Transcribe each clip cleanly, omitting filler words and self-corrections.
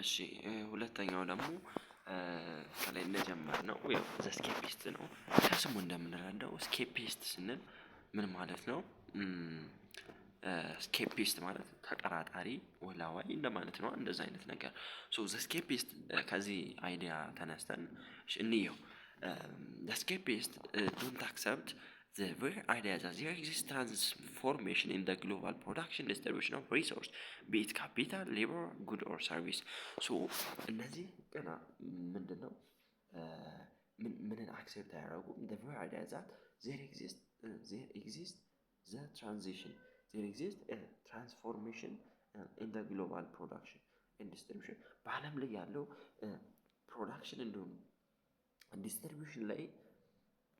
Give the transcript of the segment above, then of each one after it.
እሺ ሁለተኛው ደግሞ ከላይ እንደጀመርነው ያው ዘ ስኬፒስት ነው። ከስሙ እንደምንረዳው ስኬፒስት ስንል ምን ማለት ነው? ስኬፒስት ማለት ተጠራጣሪ ወላዋይ እንደማለት ነው። እንደዛ አይነት ነገር ሶ ዘ ስኬፒስት ከዚህ አይዲያ ተነስተን እንየው። ዘ ስኬፒስት ዶንት አክሰፕት the very idea that there exists transformation in the global production distribution of resource, be it capital, labor, good or service. So እነዚህ ገና ምንድነው ምንን አክሴፕት አያደርጉም? the very idea that there exists the transition, there exists a transformation in the global production and distribution በአለም ላይ ያለው ፕሮዳክሽን እንዲሁም ዲስትሪቢዩሽን ላይ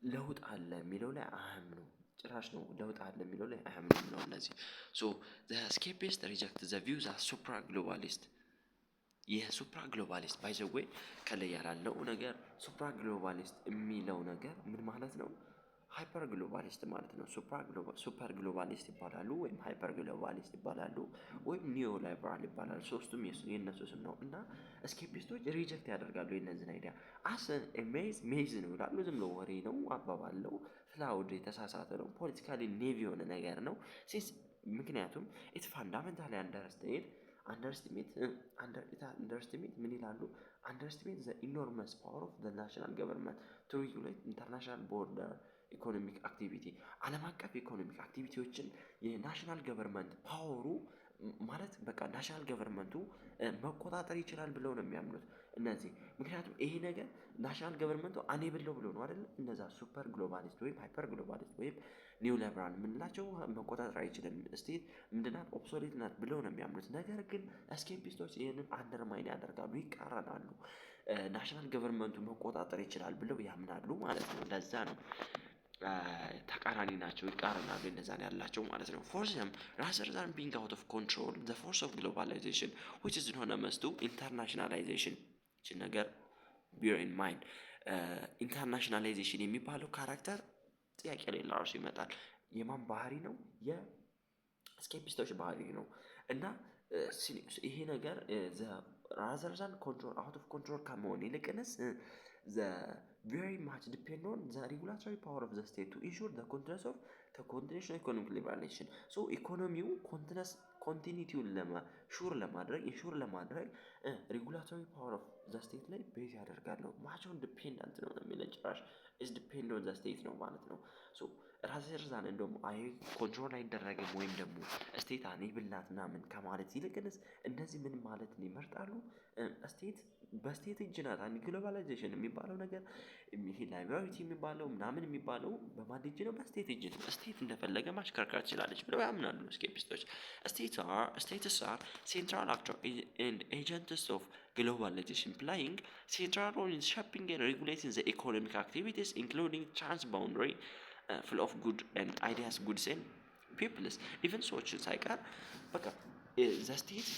ለውጥ አለ የሚለው ላይ አያምኑም። ጭራሽ ነው ለውጥ አለ የሚለው ላይ አያምኑም ነው እነዚህ። ሶ ዘ ስኬፒስት ሪጀክት ዘ ቪውዝ አስ ሱፕራ ግሎባሊስት። የሱፕራ ግሎባሊስት ባይ ዘ ዌይ ከላይ ያላለው ነገር ሱፕራ ግሎባሊስት የሚለው ነገር ምን ማለት ነው? ሃይፐር ግሎባሊስት ማለት ነው። ሱፐር ግሎባሊስት ይባላሉ ወይም ሃይፐር ግሎባሊስት ይባላሉ ወይም ኒዮ ላይበራል ይባላሉ። ሶስቱም የነሱ ስም ነው እና ስኬፒስቶች ሪጀክት ያደርጋሉ የነዚህን አይዲያ። አስ ሜዝ ነው ይላሉ። ዝም ብሎ ወሬ ነው፣ አባባል ነው፣ ፍላውድ የተሳሳተ ነው፣ ፖለቲካሊ ኔቭ የሆነ ነገር ነው። ምክንያቱም ኢትስ ፋንዳሜንታሊ አንደርስቲሜት ምን ይላሉ? አንደርስቲሜት ዘ ኢኖርመስ ፓወር ኦፍ ዘ ናሽናል ገቨርንመንት ቱ ሬጉሌት ኢንተርናሽናል ቦርደር ኢኮኖሚክ አክቲቪቲ። ዓለም አቀፍ ኢኮኖሚክ አክቲቪቲዎችን የናሽናል ገቨርንመንት ፓወሩ ማለት በቃ ናሽናል ገቨርንመንቱ መቆጣጠር ይችላል ብለው ነው የሚያምኑት እነዚህ። ምክንያቱም ይሄ ነገር ናሽናል ገቨርንመንቱ አኔብል ነው ብሎ ነው አይደል? እነዛ ሱፐር ግሎባሊስት ወይም ሃይፐር ግሎባሊስት ወይም ኒው ሊበራል የምንላቸው መቆጣጠር አይችልም፣ ስቴት ምንድናት ኦብሶሌት ናት ብለው ነው የሚያምኑት። ነገር ግን ስኬፒስቶች ይህንን አንደርማይን ያደርጋሉ፣ ይቃረናሉ። ናሽናል ገቨርንመንቱ መቆጣጠር ይችላል ብለው ያምናሉ ማለት ነው። ለዛ ነው ተቃራኒ ናቸው፣ ይቃረናሉ። እንደዛ ነው ያላቸው ማለት ነው። for them rather than being out of control the force of globalization which is synonymous to internationalization እቺ ነገር bear in mind ኢንተርናሽናላይዜሽን የሚባለው ካራክተር ጥያቄ ላይ ራሱ ይመጣል። የማን ባህሪ ነው? የስኬፒስቶች ባህሪ ነው። እና ይሄ ነገር rather than control out of control ከመሆን ይልቅንስ the very much depend on the regulatory power of the state to ensure the continuation of economic liberalization. so ኢኮኖሚው ኮንቲኒቲውን ኢንሹር ለማድረግ ሬጉላቶሪ ፓወር ኦፍ ዘ ስቴት ላይ ቤዝ ያደርጋል ነው። ማቸውን ዲፔንዳንት ነው የሚለን ጭራሽ ኢዝ ዲፔንድ ኦን ዘ ስቴት ነው ማለት ነው። ሶ ራዘር ዛን እንደውም አይ ኮንትሮል አይደረግም ወይም ደግሞ ስቴት አኔብል ናት ምናምን ከማለት ይልቅንስ እንደዚህ ምን ማለት ነው ይመርጣሉ? ስቴት በስቴት እጅ ናት። አንድ ግሎባላይዜሽን የሚባለው ነገር ይሄ ላይብራሪቲ የሚባለው ምናምን የሚባለው በማን እጅ ነው? በስቴት እጅ ነው። ስቴት እንደፈለገ ማሽከርከር ትችላለች ብለው ያምናሉ ስኬፒስቶች። states are central actor and agents of globalization playing central role in shaping and regulating the economic activities including transboundary flow of goods and ideas, goods and peoples. even ሰዎችን ሳይቀር በቃ ዘ ስቴት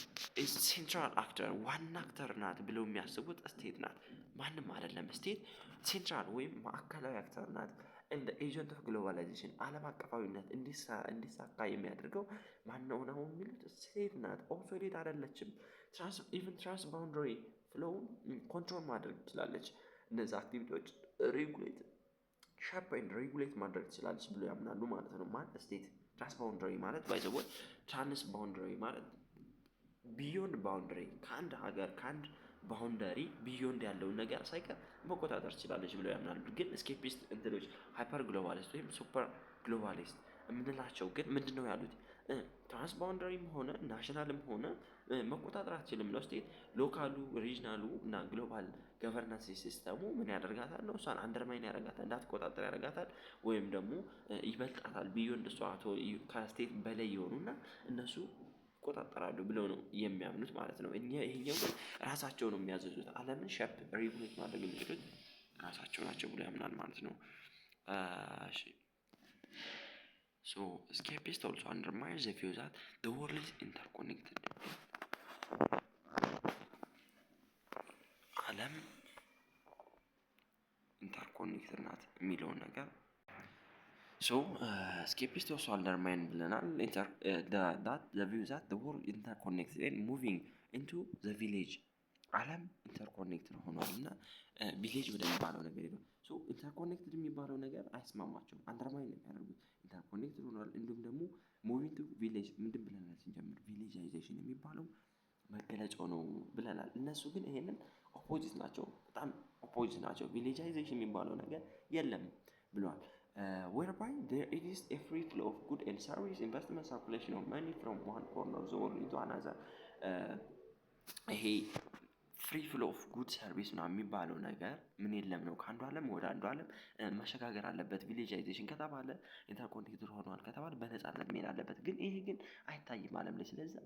ኢዝ ሴንትራል አክተር ዋና አክተር ናት ብለው የሚያስቡት ስቴት ናት፣ ማንም አይደለም። ስቴት ሴንትራል ወይም ማዕከላዊ አክተር ናት። እንደ ኤጀንት ኦፍ ግሎባላይዜሽን ዓለም አቀፋዊነት እንዲሳካ የሚያደርገው ማነው ነው የሚሉት ስቴት ናት። ኦብሶሌት አይደለችም። ኢቨን ትራንስ ባውንደሪ ፍሎውን ኮንትሮል ማድረግ ትችላለች። እነዚህ አክቲቪቲዎች ሬጉሌት ሻፕ ኤንድ ሬጉሌት ማድረግ ትችላለች ብሎ ያምናሉ ማለት ነው። ማን ስቴት ትራንስ ባውንደሪ ማለት ባይ ዘ ወይ ትራንስ ባውንደሪ ማለት ቢዮንድ ባውንደሪ ከአንድ ሀገር ከአንድ ባውንደሪ ቢዮንድ ያለውን ነገር ሳይቀር መቆጣጠር ትችላለች ብለው ያምናሉ። ግን ስኬፒስት እንትኖች ሃይፐር ግሎባሊስት ወይም ሱፐር ግሎባሊስት የምንላቸው ግን ምንድነው ያሉት? ትራንስ ባውንደሪም ሆነ ናሽናልም ሆነ መቆጣጠር አትችልም ነው ስቴት። ሎካሉ ሪጅናሉ እና ግሎባል ገቨርናንስ ሲስተሙ ምን ያደርጋታል ነው እሷን አንደርማይን ያደርጋታል፣ እንዳትቆጣጠር ያደርጋታል፣ ወይም ደግሞ ይበልጣታል። ቢዮንድ እሷ ከስቴት በላይ የሆኑና እነሱ ይቆጣጠራሉ ብለው ነው የሚያምኑት ማለት ነው። ይሄኛው ግን ራሳቸው ነው የሚያዘዙት። ዓለምን ሼፕ ሬጉሌት ማድረግ የሚችሉት ራሳቸው ናቸው ብሎ ያምናል ማለት ነው። so escapists also undermine the view that the world is interconnected. ዓለም ኢንተርኮኔክትድ ናት የሚለውን ነገር so escapists also undermine ብለናል that the view that the world interconnected and moving into the village ዓለም ኢንተርኮኔክትድ ሆኗል እና ቪሌጅ ወደሚባለው ነገር ሄዷል። ሶ ኢንተርኮኔክትድ የሚባለው ነገር አይስማማቸውም፣ አንደርማይን ነው የሚያደርጉት። ኢንተርኮኔክትድ ሆኗል። እንዲሁም ደግሞ ሙቪንግ ቱ ቪሌጅ ምንድን ብለናል ስንጀምር? ቪሌጃይዜሽን የሚባለው መገለጫው ነው ብለናል። እነሱ ግን ይሄንን ኦፖዚት ናቸው፣ በጣም ኦፖዚት ናቸው። ቪሌጃይዜሽን የሚባለው ነገር የለም ብለዋል። whereby there exists a free flow of good and service investment circulation of money from one corner of the world into another ይሄ ፍሪ ፍሎ ኦፍ ጉድ ሰርቪስ ነው የሚባለው ነገር ምን የለም ነው። ከአንዱ ዓለም ወደ አንዱ ዓለም መሸጋገር አለበት። ቪሌጃይዜሽን ከተባለ ኢንተርኮኔክትድ ሆኗል ከተባለ በነፃነት መሄድ አለበት። ግን ይሄ ግን አይታይም ዓለም ላይ። ስለዚህ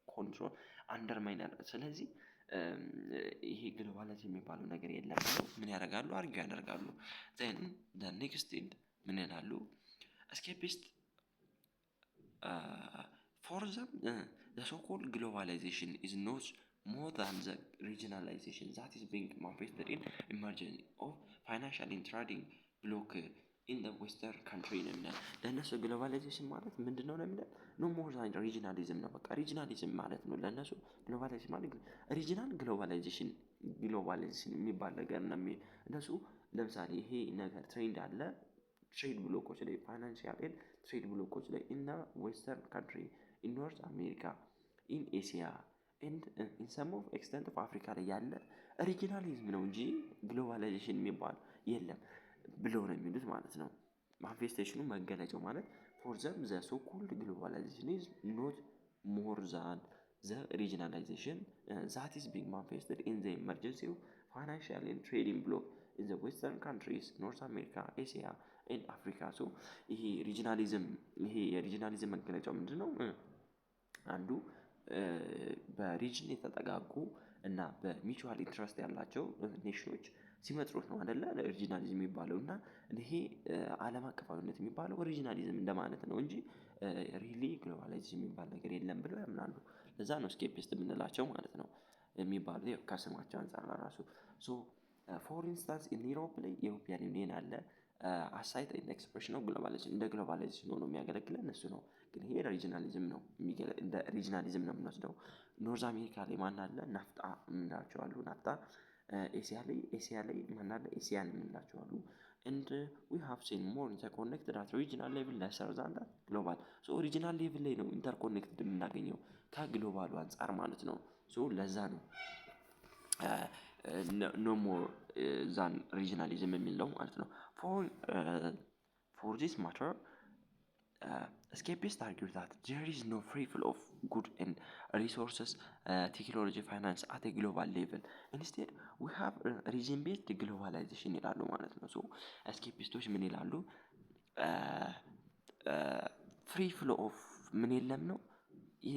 ኮንትሮል አንደርማይን ያለ ስለዚህ ይሄ ግሎባላይዜሽን የሚባለው ነገር የለም ብለው ምን ያደርጋሉ? አርጊው ያደርጋሉ። ዜን ኔክስት ምን ይላሉ? እስኬፒስት ፎር ዘም the so-called globalization is not more than the regionalization that is being manifested in emergence of financial and trading bloc in the western country ነው የሚለው። ለእነሱ ግሎባላይዜሽን ማለት ምንድን ነው የሚለው? ኖ ሞር ዛን ሪጂናሊዝም ነው። በቃ ሪጂናሊዝም ማለት ነው ለእነሱ ግሎባላይዜሽን ማለት ሪጂናል ግሎባላይዜሽን የሚባል ነገር ነው። እነሱ ለምሳሌ ይሄ ነገር ትሬንድ አለ ትሬድ ብሎኮች ላይ ፋይናንሻል ኤንድ ትሬድ ብሎኮች ላይ ኢን ዌስተርን ካንትሪ ኢን ኖርት አሜሪካ ኢን ኤሲያ ኤንድ ኢን ሰም ኦፍ ኤክስተንት ኦፍ አፍሪካ ላይ ያለ ሪጂናሊዝም ነው እንጂ ግሎባላይዜሽን የሚባል የለም ብለው ነው የሚሉት ማለት ነው። ማኒፌስቴሽኑ መገለጫው ማለት ፎር ዘም ዘ ሶ ኮልድ ግሎባላይዜሽን ኢዝ ኖት ሞር ዛን ዘ ሪጂናላይዜሽን ዛት ኢዝ ቢንግ ማኒፌስትድ ኢን ዘ ኢመርጀንሲ ኦፍ ፋይናንሻል ኤንድ ትሬዲንግ ብሎክ ኢን ዘ ዌስተርን ካንትሪስ ኖርት አሜሪካ ኤሲያ ኤንድ አፍሪካ። ሶ ይሄ የሪጂናሊዝም መገለጫው ምንድን ነው? አንዱ በሪጅን የተጠጋጉ እና በሚቹዋል ኢንትረስት ያላቸው ኔሽኖች ሲመጥሩት ነው አይደለ ሪጂናሊዝም የሚባለው። እና ይሄ ዓለም አቀፋዊነት የሚባለው ኦሪጂናሊዝም እንደማለት ነው እንጂ ሪሊ ግሎባላይዜሽን የሚባል ነገር የለም ብለው ያምናሉ። ለዛ ነው ስኬፒስት የምንላቸው ማለት ነው የሚባለው ከስማቸው አንፃር ራሱ። ሶ ፎር ኢንስታንስ ኢን ዩሮፕ ላይ የኢሮፒያን ዩኒየን አለ አሳይት ኤክስፕሬሽን ኦፍ ግሎባላይዜሽን እንደ ግሎባላይዜሽን ሆኖ የሚያገለግለን እሱ ነው። ግን ይሄ ሪጂናሊዝም ነው እንደ ሪጂናሊዝም ነው የምንወስደው። ኖርዝ አሜሪካ ላይ ማን አለ? ናፍጣ የምንላቸው አሉ። ናፍጣ ኤሲያ ላይ ማን አለ? ኤሲያን የምንላቸው አሉ። and we have seen more interconnected at regional level lesser than that global. so regional level ላይ ነው ኢንተርኮኔክትድ የምናገኘው ከግሎባሉ አንፃር ማለት ነው። ሶ ለዛ ነው no more than regionalism የሚለው ማለት ነው። for this matter escapists argue that there is no free flow of goods and resources, technology, finance at a global level. Instead, we have region-based globalization ይላሉ ማለት ነው። ሶ escapists ምን ይላሉ? ፍሪ ፍሎ ኦፍ ምን የለም ነው ይሄ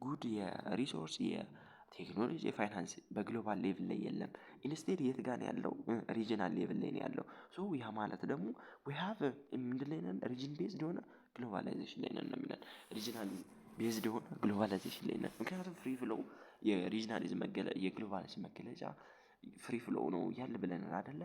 ጉድ የሪሶርስ የቴክኖሎጂ የፋይናንስ በግሎባል ሌቭል ላይ የለም። ኢንስቴድ የት ጋር ነው ያለው? ሪጂናል ሌቭል ላይ ነው ያለው። ሶ ያ ማለት ደግሞ we have ምንድን ላይ ነን? ሪጅን ቤዝድ የሆነ ግሎባላይዜሽን ላይ ነን ነው የሚለን። ሪጂናል ቤዝድ የሆነ ግሎባላይዜሽን ላይ ነን። ምክንያቱም ፍሪ ፍሎው የሪጂናሊዝም የግሎባላይዜሽን መገለጫ ፍሪ ፍሎው ነው ያለ ብለናል አይደለ?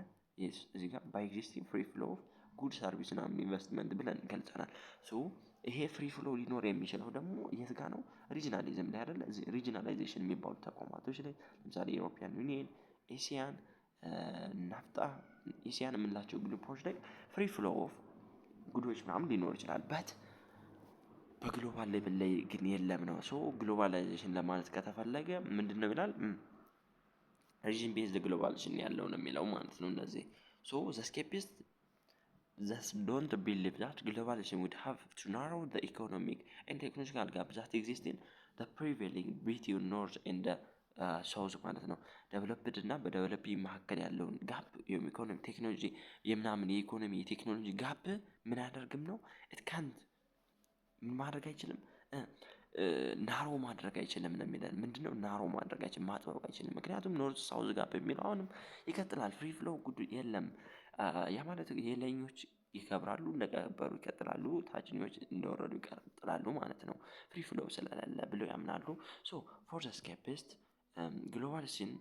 እዚህ ጋር ባይ ኤግዚስቲንግ ፍሪ ፍሎው ጉድ ሰርቪስ እና ኢንቨስትመንት ብለን ገልጸናል። ሶ ይሄ ፍሪ ፍሎው ሊኖር የሚችለው ደግሞ የት ጋር ነው? ሪጂናሊዝም ላይ አይደለ? ሪጂናላይዜሽን የሚባሉ ተቋማቶች ላይ ለምሳሌ ኢሮፒያን ዩኒየን፣ ኤሲያን፣ ናፍጣ ኤሲያን የምንላቸው ግሩፖች ላይ ፍሪ ፍሎው ኦፍ ጉዶች ምናምን ሊኖር ይችላል። በት በግሎባል ሌቭል ላይ ግን የለም ነው። ሶ ግሎባላይዜሽን ለማለት ከተፈለገ ምንድን ነው ይላል? ሪጅን ቤዝድ ግሎባላይዜሽን ያለው ነው የሚለው ማለት ነው እነዚህ። ሶ ዘ ስኬፒስት thus don't believe that globalization would have to narrow the economic and technological gap that exists in the prevailing between north and the south ማለት ነው። ዴቨሎፕድ እና በዴቨሎፒንግ መካከል ያለውን ጋፕ የኢኮኖሚ ቴክኖሎጂ የምናምን የኢኮኖሚ የቴክኖሎጂ ጋፕ ምን አያደርግም ነው it can't ምን ማድረግ አይችልም ናሮ ማድረግ አይችልም ነው የሚለን። ምንድነው ናሮ ማድረግ አይችልም? ማጥበብ አይችልም። ምክንያቱም ኖርዝ ሳውዝ ጋፕ የሚለው አሁንም ይቀጥላል። ፍሪ ፍሎው ጉድ የለም። ያ ማለት የላይኞች ይከብራሉ እንደከበሩ ይቀጥላሉ፣ ታችኞች እንደወረዱ ይቀጥላሉ ማለት ነው። ፍሪ ፍሎው ስለሌለ ብለው ያምናሉ። ሶ ፎር ዘ ስኬፒስት ግሎባላይዜሽን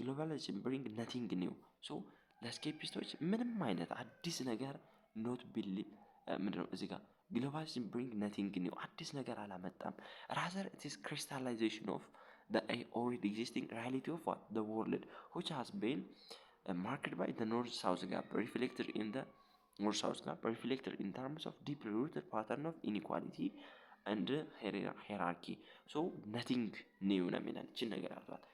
ግሎባላይዜሽን ብሪንግ ነቲንግ ኒው። ሶ ለስኬፒስቶች ምንም አይነት አዲስ ነገር ኖት ቢሊቭ ምንድነው እዚህ ጋር ግሎባሊዜሽን ብሪንግ ነቲንግ ኒው አዲስ ነገር አላመጣም። ራዘር ኢት ኢዝ ክሪስታላይዜሽን ኦፍ the already existing reality of what the world which has been marked by the north-south gap reflected in the north-south gap reflected in terms of deeply rooted pattern of inequality and hierarchy. So nothing new ነው የሚለን እችን ነገር አሏት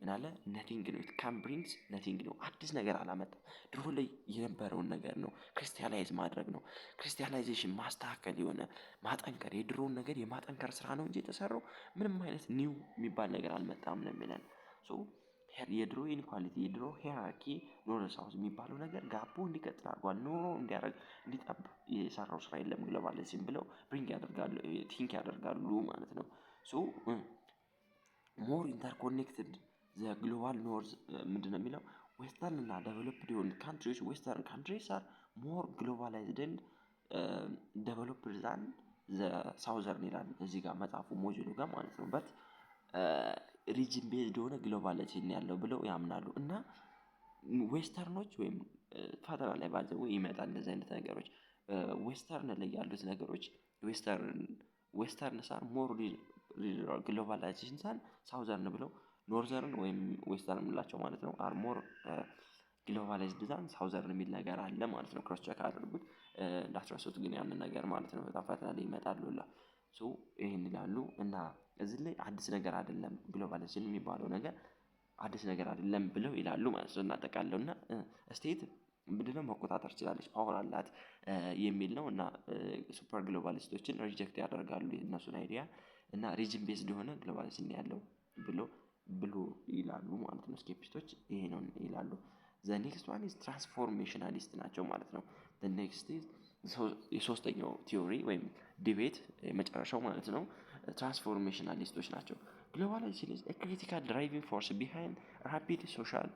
ምናለ nothing new it can brings nothing new አዲስ ነገር አላመጣም። ድሮ ላይ የነበረውን ነገር ነው ክሪስታላይዝ ማድረግ ነው። ክሪስታላይዜሽን ማስተካከል የሆነ ማጠንከር የድሮውን ነገር የማጠንከር ስራ ነው እንጂ የተሰራው ምንም አይነት ኒው የሚባል ነገር አልመጣም ነው የሚለን። ሶ የድሮ ኢንኳሊቲ የድሮ ሄራርኪ ኖርዝ ሳውዝ የሚባለው ነገር ጋቡ እንዲቀጥል አድርጓል። ኖሮ እንዲያደርግ እንዲጠብ የሰራው ስራ የለም ግሎባሊዜሽን ብለው ብሪንግ ያደርጋሉ ቲንክ ያደርጋሉ ማለት ነው። ሶ ሞር ኢንተርኮኔክትድ ዘ ግሎባል ኖርዝ ምንድን ነው የሚለው ዌስተርን እና ዴቨሎፕድ የሆኑ ካንትሪዎች ዌስተርን ካንትሪስ አር ሞር ግሎባላይዝድ ኤንድ ዴቨሎፕድ ዛን ዘ ሳውዘርን ይላል እዚህ ጋር መጽሐፉ ሞጁሉ ጋር ማለት ነው። በት ሪጅን ቤዝድ የሆነ ግሎባላይዜሽን ያለው ብለው ያምናሉ። እና ዌስተርኖች ወይም ፈተና ላይ ባዘው ይመጣል እንደዚህ አይነት ነገሮች ዌስተርን ላይ ያሉት ነገሮች ዌስተርን ሳር ሞር ግሎባላይዜሽን ሳን ሳውዘርን ብለው ኖርዘርን ወይም ዌስተርን የምላቸው ማለት ነው አር ሞር ግሎባላይዝድ ዛን ሳውዘርን የሚል ነገር አለ ማለት ነው። ክሮስ ቼክ አድርጉት እንዳትረሱት ግን ያንን ነገር ማለት ነው። በጣም ፈተና ላይ ይመጣሉላ። ሶ ይሄን ይላሉ እና እዚህ ላይ አዲስ ነገር አይደለም ግሎባላይዜሽን የሚባለው ነገር አዲስ ነገር አይደለም ብለው ይላሉ ማለት ነው። እናጠቃለውና ስቴት ምንድነው መቆጣጠር ትችላለች ፓወር አላት የሚል ነው። እና ሱፐር ግሎባሊስቶችን ሪጀክት ያደርጋሉ የእነሱን አይዲያ እና ሪጅን ቤዝድ የሆነ ግሎባሊዜሽን ያለው ብሎ ይላሉ ማለት ነው። ስኬፒስቶች ይሄ ነው ይላሉ። ዘ ኔክስት ዋን ኢዝ ትራንስፎርሜሽናሊስት ናቸው ማለት ነው። ዘ ኔክስት ኢዝ የሶስተኛው ቲዮሪ ወይም ዲቤት የመጨረሻው ማለት ነው። ትራንስፎርሜሽናሊስቶች ናቸው። ግሎባላይዜሽን ኢዝ ኤ ክሪቲካል ድራይቪንግ ፎርስ ቢሃይንድ ራፒድ ሶሻል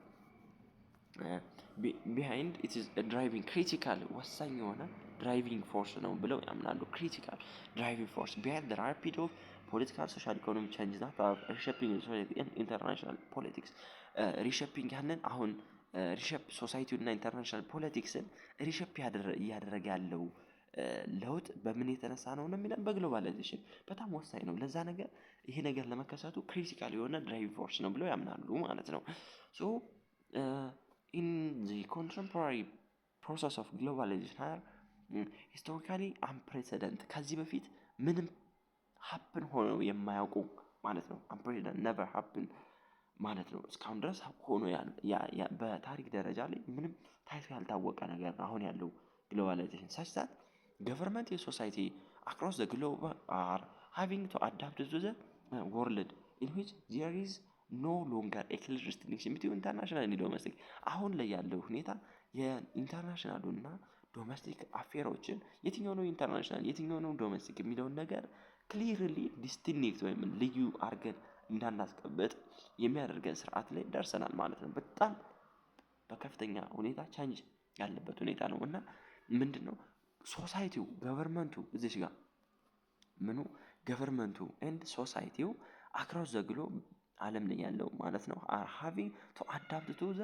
ቢሃይንድ ኢት ኢዝ ድራይቪንግ ክሪቲካል ወሳኝ የሆነ ድራይቪንግ ፎርስ ነው ብለው ያምናሉ። ክሪቲካል ድራይቪንግ ፎርስ ቢሃይንድ ራፒድ ኦፍ ፖለቲካል ሶሻል ኢኮኖሚ ቼንጅ ዛት አር ሪሼፒንግ ኢንተርናሽናል ፖለቲክስ ሪሼፒንግ ያንን አሁን ሪሼፕ ሶሳይቲው እና ኢንተርናሽናል ፖለቲክስን ሪሼፕ እያደረገ ያለው ለውጥ በምን የተነሳ ነው የሚለን በግሎባላይዜሽን በጣም ወሳኝ ነው። ለዛ ነገር ይሄ ነገር ለመከሰቱ ክሪቲካል የሆነ ድራይቪንግ ፎርስ ነው ብለው ያምናሉ ማለት ነው። ሶ ኢን ዘ ኮንቴምፖራሪ ፕሮሰስ ኦፍ ግሎባላይዜሽን ሂስቶሪካሊ አንፕሬሲደንት ከዚህ በፊት ምንም ሀፕን ሆነው የማያውቁ ማለት ነው። አንፕሬሲደንት ነቨር ሀፕን ማለት ነው። እስካሁን ድረስ ሆኖ በታሪክ ደረጃ ላይ ምንም ታይቶ ያልታወቀ ነገር አሁን ያለው ግሎባላይዜሽን such that government and society across the globe are having to adapt to the world in which there is no longer a clear distinction between international and domestic አሁን ላይ ያለው ሁኔታ የኢንተርናሽናሉ እና ዶሜስቲክ አፌሮችን የትኛው ነው ኢንተርናሽናል የትኛው ነው ዶሜስቲክ የሚለውን ነገር ክሊርሊ ዲስቲንክት ወይም ልዩ አድርገን እንዳናስቀምጥ የሚያደርገን ስርዓት ላይ ደርሰናል ማለት ነው። በጣም በከፍተኛ ሁኔታ ቻንጅ ያለበት ሁኔታ ነው። እና ምንድነው ሶሳይቲው ገቨርንመንቱ እዚህ ጋር ምኑ ገቨርንመንቱ ኤንድ ሶሳይቲው አክሮስ ዘ ግሎብ ዓለም ላይ ያለው ማለት ነው አር ሃቪንግ ቱ አዳፕት ቱ ዘ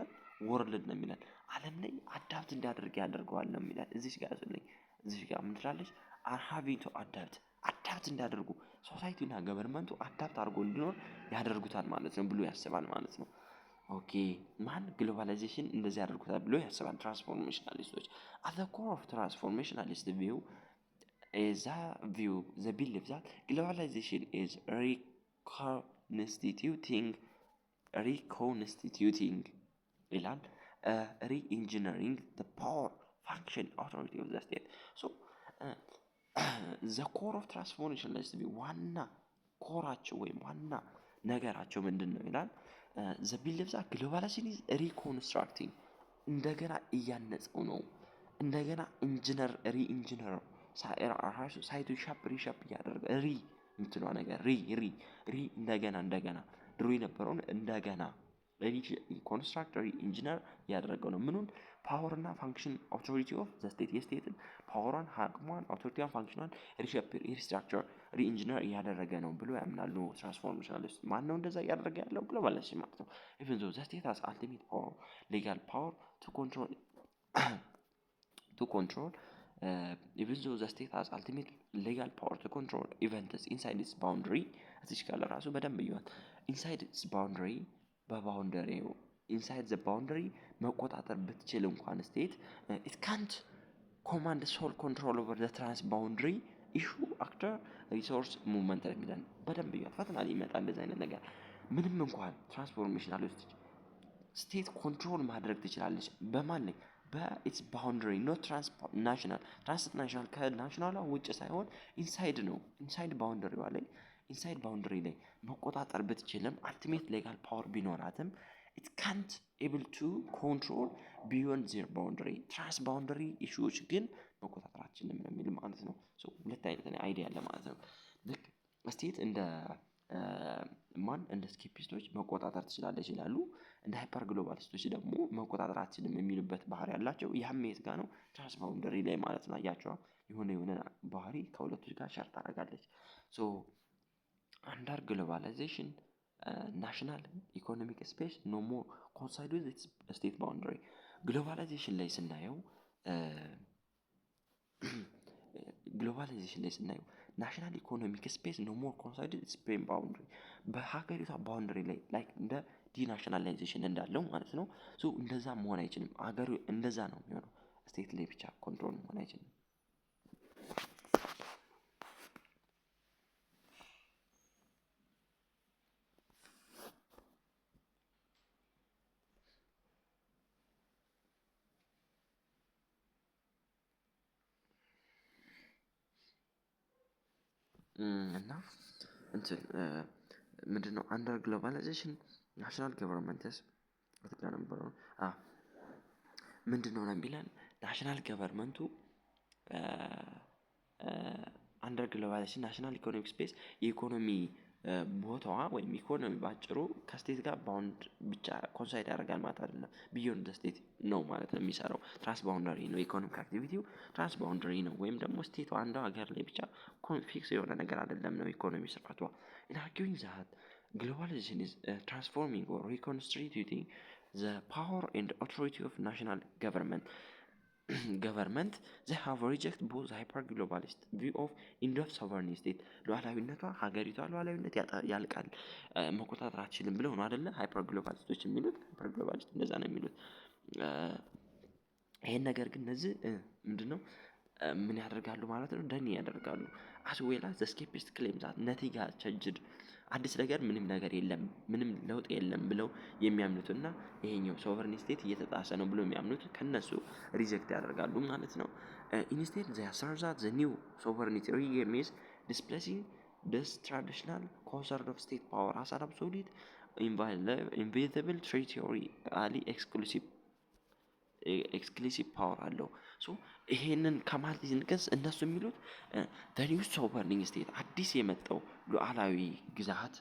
ወርልድ ነው የሚለን ዓለም ላይ አዳፕት እንዲያደርግ ያደርገዋል ነው የሚለን። እዚህ ጋር ያዘልኝ እዚህ ጋር ምን ትላለች? አር ሃቪንግ ቱ አዳፕት እንዲያደርጉ ሶሳይቲና ገቨርንመንቱ አዳፕት አድርጎ እንዲኖር ያደርጉታል ማለት ነው ብሎ ያስባል ማለት ነው። ኦኬ ማን ግሎባላይዜሽን እንደዚህ ያደርጉታል ብሎ ያስባል ትራንስፎርሜሽናሊስቶች። አት ዘ ኮር ኦፍ ትራንስፎርሜሽናሊስት ቪው is a view the belief that globalization is reconstituting ይላል re-engineering the power function authority of the state. So the core of transformationalist view ዋና ኮራቸው ወይም ዋና ነገራቸው ምንድን ነው ይላል the belief that globalization is reconstructing እንደገና እያነጸው ነው እንደገና ሪ-ኢንጂነር ሳይቱ ሪሻፕ እያደረገ የምትለዋ ነገር እንደገና ድሮ የነበረውን እንደገና ኮንስትራክት ኢንጂነር እያደረገው ነው። ምኑን ፓወር እና ፋንክሽን አውቶሪቲ ኦፍ ዘ ስቴት የስቴትን ፓወሯን አቅሟን አውቶሪቲዋን ፋንክሽኗን ሪስትራክቸር ሪኢንጂነር እያደረገ ነው ብሎ ያምናሉ ትራንስፎርሜሽናሊስት። ማን ነው እንደዛ እያደረገ ያለው? ግሎባላይዜሽን ማለት ነው። ኢቭን ዞ ዘ ስቴት ሃዝ አልቲሜት ፓወር ሌጋል ፓወር ቱ ኮንትሮል even though the state has ultimate legal power to control events inside its boundary እዚህ ጋር ለራሱ በደንብ ይዋል inside its boundary በባውንደሪው inside the boundary መቆጣጠር ብትችል እንኳን ስቴት it can't command sole control over the transboundary issue actor resource movement የሚለን በደንብ ይዋል ፈተና ሊመጣ እንደዚህ አይነት ነገር ምንም እንኳን ትራንስፎርሜሽናል ውስጥ ስቴት ኮንትሮል ማድረግ ትችላለች በማን ላይ በኢትስ ባውንደሪ ኖት ትራንስናሽናል ከናሽናሏ ውጭ ሳይሆን ኢንሳይድ ነው ኢንሳይድ ባውንደሪዋ ላይ ኢንሳይድ ባውንደሪ ላይ መቆጣጠር ብትችልም አልቲሜት ሌጋል ፓወር ቢኖራትም it can't able to control beyond their boundary ትራንስ ባውንደሪ ኢሹዎች ግን መቆጣጠር አትችልም ነው የሚል ማለት ነው ሁለት አይነት አይዲያ አለ ማለት ነው ልክ ስቴት እንደ ማን እንደ ስኬፒስቶች መቆጣጠር ትችላለች ይላሉ እንደ ሃይፐር ግሎባሊስቶች ደግሞ መቆጣጠር አትችልም የሚሉበት ባህሪ ያላቸው ያም የት ጋር ነው ትራንስ ባውንደሪ ላይ ማለት ነው አያቸው የሆነ ባህሪ ከሁለቱ ጋር ሸር ታደርጋለች ሶ under globalization national economic space no more coincide with its state boundary globalization ላይ ስናየው ናሽናል ኢኮኖሚክ ስፔስ ኖ ሞር ኮንሳይድ ስፔን ባውንደሪ በሀገሪቷ ባውንደሪ ላይ ላይክ እንደ ዲናሽናላይዜሽን እንዳለው ማለት ነው ሶ እንደዛ መሆን አይችልም ሀገሩ እንደዛ ነው የሚሆነው ስቴት ላይ ብቻ ኮንትሮል መሆን አይችልም እና እንትን ምንድነው አንደር ግሎባላይዜሽን ናሽናል ገቨርንመንትስ በትክክል ነበር ምንድነው ነው የሚለን ናሽናል ገቨርንመንቱ አንደር ግሎባላይዜሽን ናሽናል ኢኮኖሚክ ስፔስ የኢኮኖሚ ቦታዋ ወይም ኢኮኖሚ ባጭሩ ከስቴት ጋር ባውንድ ብቻ ኮንሳይድ ያደርጋል ማለት አይደለም ቢዮንድ ስቴት ነው ማለት ነው የሚሰራው ትራንስ ባውንደሪ ነው ኢኮኖሚክ አክቲቪቲው ትራንስ ባውንደሪ ነው ወይም ደግሞ ስቴቱ አንዱ ሀገር ላይ ብቻ ፊክስ የሆነ ነገር አይደለም ነው ኢኮኖሚ ስርዓቷ in arguing that globalization is transforming or reconstituting the power and authority of national government they have rejected both the hyper globalist view of Indian sovereign state ሉዓላዊነቷ ሀገሪቷ ሉዓላዊነት ያልቃል መቆጣጠር አትችልም ብለው ነው አይደለ ሃይፐር ግሎባሊስቶች የሚሉት ሃይፐር ግሎባሊስት እንደዛ ነው የሚሉት ይሄን ነገር ግን እነዚህ ምንድነው ምን ያደርጋሉ ማለት ነው ደኒ ያደርጋሉ as well as the escapist claim that nothing has changed አዲስ ነገር ምንም ነገር የለም ምንም ለውጥ የለም ብለው የሚያምኑትና ይሄኛው ሶቨሬን ስቴት እየተጣሰ ነው ብለው የሚያምኑት ከነሱ ሪጀክት ያደርጋሉ ማለት ነው instead they assert that the new sovereignty regime is displacing this traditional concern of state power as an absolute inviolable territorially exclusive power አለው ሶ ይሄንን ከማለት ይንቀስ እነሱ የሚሉት the new sovereign state አዲስ የመጣው ሉዓላዊ ግዛት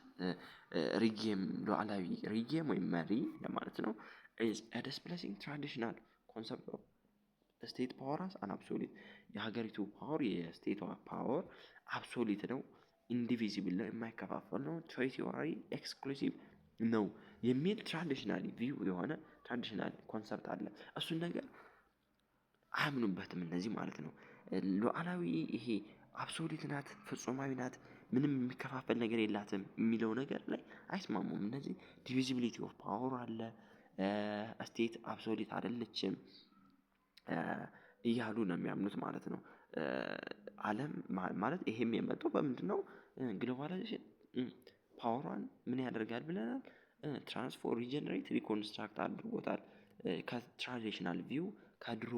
ሉዓላዊ ሪጌም ወይም መሪ ለማለት ነው is a displacing traditional concept of state power as an absolute የሀገሪቱ ፓወር የስቴቷ ፓወር አብሶሉት ነው ኢንዲቪዚብል ነው የማይከፋፈል ነው territorially exclusive ነው የሚል ትራዲሽናል ቪው የሆነ ትራዲሽናል ኮንሰፕት አለ እሱን ነገር አያምኑበትም እነዚህ ማለት ነው ሉዓላዊ ይሄ አብሶሉት ናት ፍጹማዊ ናት ምንም የሚከፋፈል ነገር የላትም የሚለው ነገር ላይ አይስማሙም እነዚህ ዲቪዚቢሊቲ ኦፍ ፓወር አለ ስቴት አብሶሉት አይደለችም እያሉ ነው የሚያምኑት ማለት ነው ዓለም ማለት ይሄም የመጣው በምንድነው ግሎባላይዜሽን ፓወሯን ምን ያደርጋል ብለናል ትራንስፎር ሪጀነሬት ሪኮንስትራክት አድርጎታል ከትራዲሽናል ቪው ከድሮ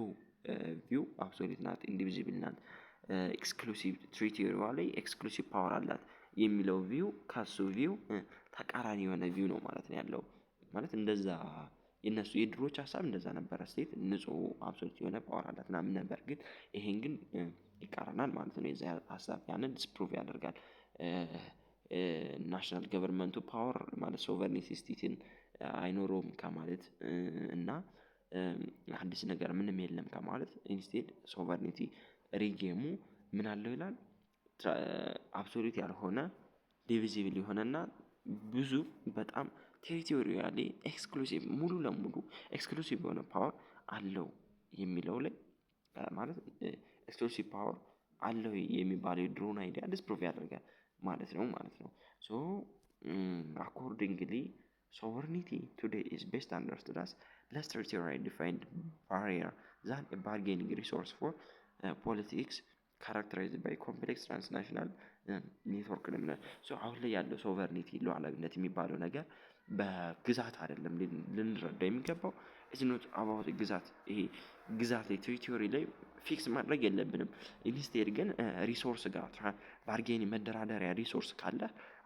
ቪው አብሶሉት ናት ኢንዲቪዚብል ናት ኤክስክሉሲቭ ትሪቲሪዋ ላይ ኤክስክሉሲቭ ፓወር አላት የሚለው ቪው ካሱ ቪው ተቃራኒ የሆነ ቪው ነው ማለት ነው ያለው ማለት እንደዛ የነሱ የድሮች ሐሳብ እንደዛ ነበር ስቴት ንጹህ አብሶሉት የሆነ ፓወር አላት ምናምን ነበር ግን ይሄን ግን ይቃረናል ማለት ነው የዛ ሐሳብ ያንን ዲስፕሩቭ ያደርጋል ናሽናል ገቨርንመንቱ ፓወር ማለት ሶቨሬኒቲ ስቴትን አይኖረውም ከማለት እና አዲስ ነገር ምንም የለም ከማለት ኢንስቴድ ሶቨሬኒቲ ሪጌሙ ምን አለው ይላል አብሶሉት ያልሆነ ዲቪዚብል የሆነና ብዙ በጣም ቴሪቶሪያሊ ኤክስክሉሲቭ ሙሉ ለሙሉ ኤክስክሉሲቭ የሆነ ፓወር አለው የሚለው ላይ ማለት ኤክስክሉሲቭ ፓወር አለው የሚባለው የድሮን አይዲያ ዲስፕሩቭ ያደርጋል ማለት ነው። ሶ አኮርዲንግሊ ሶቨርኒቲ ቱዴይ ኢዝ ቤስት አንደርስቱድ አስ less territorially defined barrier than a bargaining resource for politics characterized by complex transnational ኔትወርክ ነው የሚለው። ሶ አሁን ላይ ያለው ሶቨርኒቲ ሉዓላዊነት የሚባለው ነገር በግዛት አይደለም ልንረዳ የሚገባው። ኢትስ ኖት አባውት ግዛት። ይሄ ግዛት ላይ ቴሪቶሪ ላይ ፊክስ ማድረግ የለብንም። ኢንስቴድ ግን ሪሶርስ ጋር ባርጌን መደራደሪያ ሪሶርስ ካለ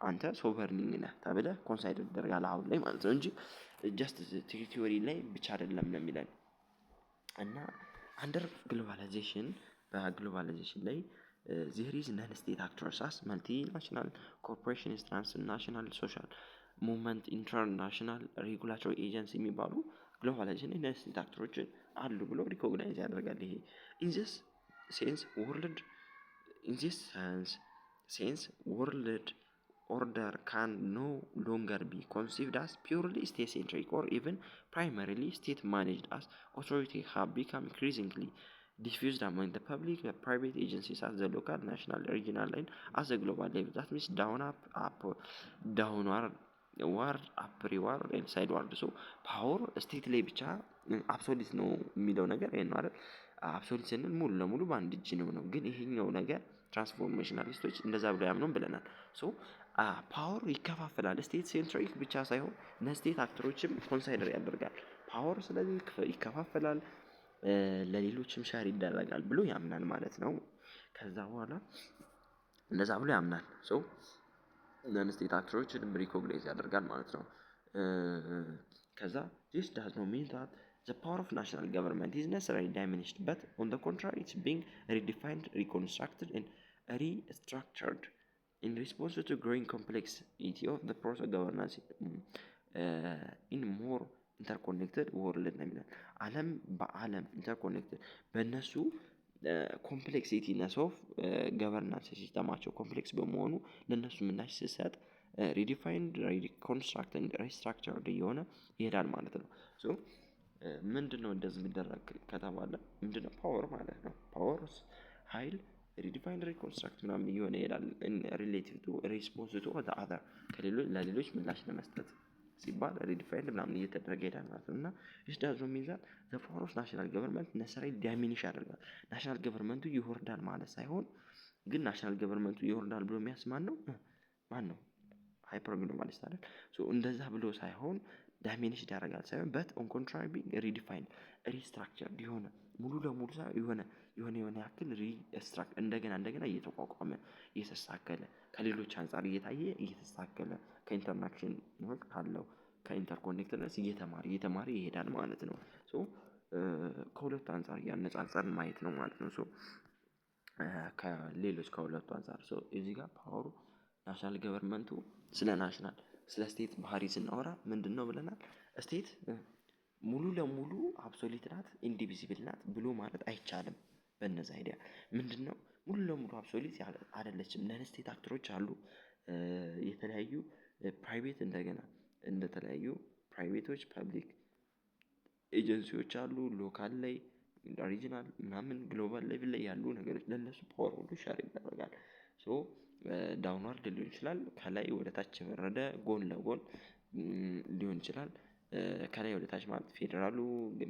አንተ ሶቨርኒንግ ነህ ተብለህ ኮንሳይደር ይደረጋል አሁን ላይ ማለት ነው እንጂ ጀስት ቴሪቶሪ ላይ ብቻ አይደለም ነው የሚለን። እና አንደር ግሎባላይዜሽን በግሎባላይዜሽን ላይ ዜር ኢዝ ነን ስቴት አክተርስ አስ መልቲናሽናል ኮርፖሬሽንስ ትራንስናሽናል ሶሻል ሙቭመንት ኢንተርናሽናል ሬጉላቶሪ ኤጀንሲ የሚባሉ ግሎባላይዜሽን ነን ስቴት አክተሮችን አሉ ብሎ ሪኮግናይዝ ያደርጋል። ይሄ ኢን ዚስ ሴንስ ወርልድ order can no longer be conceived as purely state-centric or even primarily state-managed, as authority have become increasingly diffused among the public and private agencies at the local, national, regional, and at the global level. That means downward, upward, and sideward. So power state ላይ ብቻ አብሶሉት ነው የሚለው ነገር ይሄን ነው አይደል? አብሶሉት ስንል ሙሉ ለሙሉ በአንድ እጅ ነው። ግን ይሄኛው ነገር ትራንስፎርሜሽናሊስቶች እንደዛ ብለው ያምኑን ብለናል። ሶ ፓወር ይከፋፈላል። ስቴት ሴንትሪክ ብቻ ሳይሆን ለስቴት አክተሮችም ኮንሳይደር ያደርጋል ፓወር። ስለዚህ ይከፋፈላል፣ ለሌሎችም ሻር ይደረጋል ብሎ ያምናል ማለት ነው። ከዛ በኋላ እንደዛ ብሎ ያምናል። ሶ ለስቴት አክተሮችንም ሪኮግናይዝ ያደርጋል ማለት ነው። ከዛ this does not mean that the power of national government is necessarily diminished, but on the contrary, it's being redefined, reconstructed, and restructured in response to growing complexity of the process of governance in more interconnected world ነው የሚለው። ዓለም በዓለም ኢንተርኮኔክትድ በእነሱ ኮምፕሌክሲቲነስ ኦፍ ገቨርናንስ ሲስተማቸው ኮምፕሌክስ በመሆኑ ለእነሱ ምላሽ ሲሰጥ ሪዲፋይንድ ሪኮንስትራክትድ ሪስትራክቸርድ እየሆነ ይሄዳል ማለት ነው። ሶ ምንድነው እንደዚህ የሚደረግ ከተባለ ምንድነው ፓወር ማለት ነው። ፓወር ኃይል ሪዲፋይንድ ሪኮንስትራክት ምናምን እየሆነ ይሄዳል ሪሌቲቭ ቱ ሪስፖንስ ቱ ዘ አዘር ለሌሎች ምላሽ ለመስጠት ሲባል ሪዲፋይንድ ምናምን እየተደረገ ይሄዳል ማለት ነው። እና this does not mean that the power of national government necessarily diminish ያደርጋል። ናሽናል ገቨርንመንቱ ይወርዳል ማለት ሳይሆን ግን ናሽናል ገቨርንመንቱ ይወርዳል ብሎ የሚያስብ ማን ነው? ሃይፐር ግሎባሊስት አይደል? ሶ እንደዛ ብሎ ሳይሆን ዳይሜኒሽ ያደርጋል ሳይሆን በት ኦን ኮንትራሪ ቢንግ ሪዲፋይንድ ሪስትራክቸርድ የሆነ ሙሉ ለሙሉ የሆነ ያክል ሪስትራክት እንደገና እየተቋቋመ እየተስተካከለ ከሌሎች አንጻር እየታየ እየተስተካከለ ከኢንተርናክሽን ወርክ ካለው ከኢንተርኮኔክትነስ እየተማረ ይሄዳል ማለት ነው። ሶ ከሁለቱ አንጻር እያነጻጸርን ማየት ነው ማለት ነው። ሶ ከሌሎች ከሁለቱ አንጻር ሶ እዚህ ጋር ፓወሩ ናሽናል ገቨርንመንቱ ስለ ስቴት ባህሪ ስናወራ ምንድነው ብለናል? ስቴት ሙሉ ለሙሉ አብሶሉት ናት ኢንዲቪዚብል ናት ብሎ ማለት አይቻልም። በእነዚህ አይዲያ ምንድነው ሙሉ ለሙሉ አብሶሉት አይደለችም። ነን ስቴት አክተሮች አሉ። የተለያዩ ፕራይቬት እንደገና እንደተለያዩ ፕራይቬቶች ፐብሊክ ኤጀንሲዎች አሉ። ሎካል ላይ ሪጂናል ምናምን ግሎባል ሌቭል ላይ ያሉ ነገሮች ለነሱ ፓወር ሁሉ ሼር ይደረጋል። ሶ ዳውንዋርድ ሊሆን ይችላል፣ ከላይ ወደ ታች የወረደ ጎን ለጎን ሊሆን ይችላል። ከላይ ወደ ታች ማለት ፌደራሉ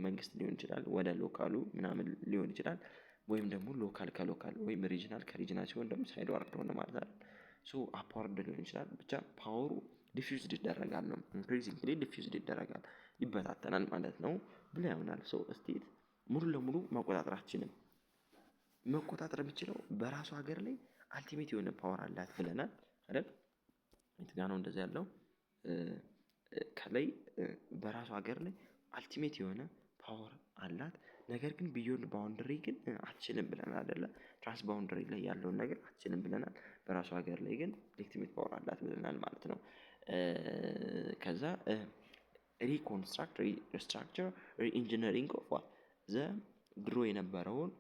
መንግስት ሊሆን ይችላል፣ ወደ ሎካሉ ምናምን ሊሆን ይችላል። ወይም ደግሞ ሎካል ከሎካል ወይም ሪጂናል ከሪጂናል ሲሆን ደግሞ ሳይድ ዋርድ ሆነ ማለት አይደል? ሶ አፕዋርድ ሊሆን ይችላል። ብቻ ፓወሩ ዲፊውዝድ ይደረጋል ነው ኢንክሪዚንግሊ ዲፊውዝድ ይደረጋል ይበታተናል ማለት ነው ብሎ ያምናል። ሶ ስቴት ሙሉ ለሙሉ መቆጣጠራችንን መቆጣጠር የሚችለው በራሱ ሀገር ላይ አልቲሜት የሆነ ፓወር አላት ብለናል አይደል? የት ጋር ነው እንደዛ ያለው? ከላይ በራሱ ሀገር ላይ አልቲሜት የሆነ ፓወር አላት። ነገር ግን ቢዮንድ ባውንደሪ ግን አትችልም ብለናል አይደለ? ትራንስ ባውንደሪ ላይ ያለውን ነገር አትችልም ብለናል። በራሱ ሀገር ላይ ግን ሌጂቲሜት ፓወር አላት ብለናል ማለት ነው። ከዛ ሪኮንስትራክት ሪስትራክቸር ሪኢንጂነሪንግ ኦፍ ዋት ዘ ድሮ የነበረውን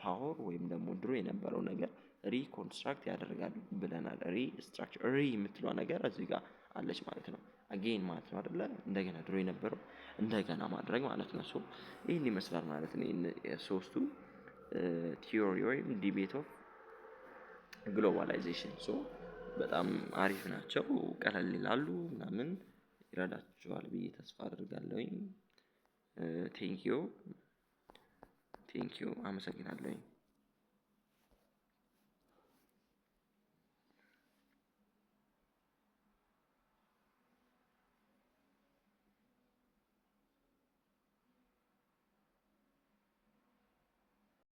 ፓወር ወይም ደግሞ ድሮ የነበረው ነገር ሪኮንስትራክት ያደርጋል ብለናል። ሪስትራክቸር የምትለዋ ነገር እዚህ ጋር አለች ማለት ነው። አጌን ማለት ነው አይደለ? እንደገና ድሮ የነበረው እንደገና ማድረግ ማለት ነው። ሶ ይሄን ይመስላል ማለት ነው። ሶስቱ ቲዮሪ ወይም ዲቤት ኦፍ ግሎባላይዜሽን። ሶ በጣም አሪፍ ናቸው፣ ቀለል ይላሉ ምናምን ይረዳችኋል ብዬ ተስፋ አድርጋለሁኝ። ቴንኪዩ አመሰግናለሁኝ።